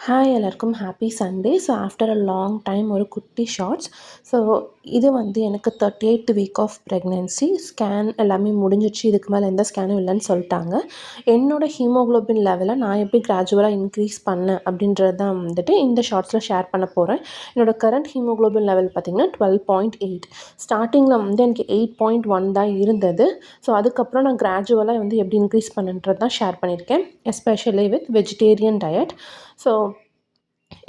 Hi எல்லாருக்கும் happy Sunday. So after a long time ஒரு குட்டி ஷார்ட்ஸ். ஸோ இது வந்து எனக்கு 38th week of pregnancy. Scan எல்லாமே முடிஞ்சிடுச்சு. இதுக்கு மேலே எந்த ஸ்கேனும் இல்லைன்னு சொல்லிட்டாங்க. என்னோடய ஹீமோக்ளோபின் லெவலை நான் எப்படி கிராஜுவலாக இன்க்ரீஸ் பண்ணேன் அப்படின்றது தான் வந்துட்டு இந்த ஷார்ட்ஸில் ஷேர் பண்ண போகிறேன். என்னோடய கரண்ட் ஹீமோக்ளோபின் லெவல் பார்த்திங்கன்னா 12.8. ஸ்டார்டிங்கில் வந்து எனக்கு 8.1 தான் இருந்தது. ஸோ அதுக்கப்புறம் நான் கிராஜுவலாக வந்து எப்படி இன்க்ரீஸ் பண்ணுன்றது தான் ஷேர் பண்ணியிருக்கேன், especially with vegetarian diet. So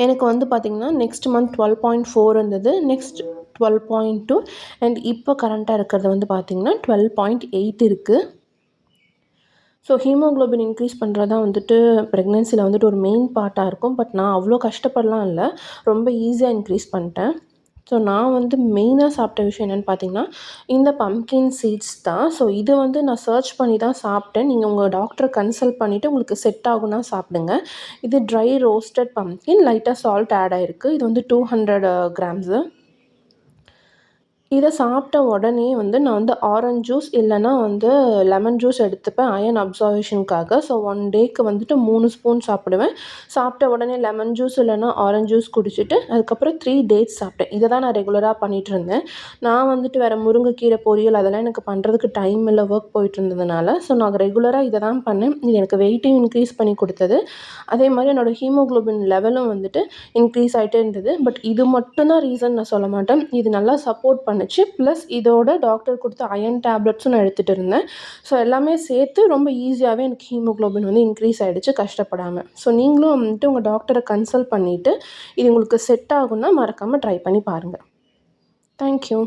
எனக்கு வந்து பார்த்திங்கன்னா நெக்ஸ்ட் மந்த் 12.4 இருந்தது, நெக்ஸ்ட் 12.2 அண்ட் இப்போ கரண்ட்டாக இருக்கிறது வந்து பார்த்திங்கன்னா 12.8 இருக்குது. ஸோ ஹீமோக்ளோபின் இன்க்ரீஸ் பண்ணுறது தான் வந்துட்டு ப்ரெக்னென்சியில் வந்துட்டு ஒரு மெயின் பார்ட்டாக இருக்கும். பட் நான் அவ்வளோ கஷ்டப்படலாம் இல்லை, ரொம்ப ஈஸியாக இன்க்ரீஸ் பண்ணிட்டேன். ஸோ நான் வந்து மெயினாக சாப்பிட்ட விஷயம் என்னென்னு பார்த்தீங்கன்னா இந்த பம்கின் சீட்ஸ் தான். ஸோ இது வந்து நான் சர்ச் பண்ணி தான் சாப்பிட்டேன். நீங்கள் உங்கள் டாக்டரை கன்சல்ட் பண்ணிவிட்டு உங்களுக்கு செட் ஆகுனா சாப்பிடுங்க. இது ட்ரை ரோஸ்டட் பம்கின், லைட்டாக சால்ட் ஆட் ஆகிருக்கு. இது வந்து 200 கிராம்ஸு. இதை சாப்பிட்ட உடனே வந்து நான் வந்து ஆரஞ்ச் ஜூஸ் இல்லைனா வந்து லெமன் ஜூஸ் எடுத்துப்பேன் அயர்ன் அப்சார்வேஷனுக்காக. ஸோ 1 டேக்கு வந்துட்டு 3 ஸ்பூன் சாப்பிடுவேன். சாப்பிட்ட உடனே லெமன் ஜூஸ் இல்லைனா ஆரஞ்ச் ஜூஸ் குடிச்சிட்டு அதுக்கப்புறம் 3 டேட்ஸ் சாப்பிட்டேன். இதை தான் நான் ரெகுலராக பண்ணிகிட்டு இருந்தேன். நான் வந்துட்டு வேறு முருங்கைக்கீரை பொரியல் அதெல்லாம் எனக்கு பண்ணுறதுக்கு டைம் இல்லை, ஒர்க் போயிட்டு இருந்ததுனால. ஸோ நான் ரெகுலராக இதை தான் பண்ணேன். இது எனக்கு வெயிட்டையும் இன்க்ரீஸ் பண்ணி கொடுத்தது. அதே மாதிரி என்னோடய ஹீமோக்ளோபின் லெவலும் வந்துட்டு இன்க்ரீஸ் ஆகிட்டே இருந்தது. பட் இது மட்டும்தான் ரீசன் நான் சொல்ல மாட்டேன். இது நல்லா சப்போர்ட் பண்ணுச்சு. ப்ளஸ் இதோட டாக்டர் கொடுத்த அயர்ன் டேப்லெட்ஸும் நான் எடுத்துகிட்டு இருந்தேன். ஸோ எல்லாமே சேர்த்து ரொம்ப ஈஸியாகவே எனக்கு ஹீமோக்ளோபின் வந்து இன்க்ரீஸ் ஆகிடுச்சு கஷ்டப்படாமல். ஸோ நீங்களும் வந்துட்டு உங்கள் டாக்டரை கன்சல்ட் பண்ணிவிட்டு இது உங்களுக்கு செட் ஆகும்னா மறக்காமல் ட்ரை பண்ணி பாருங்கள். தேங்க்யூ.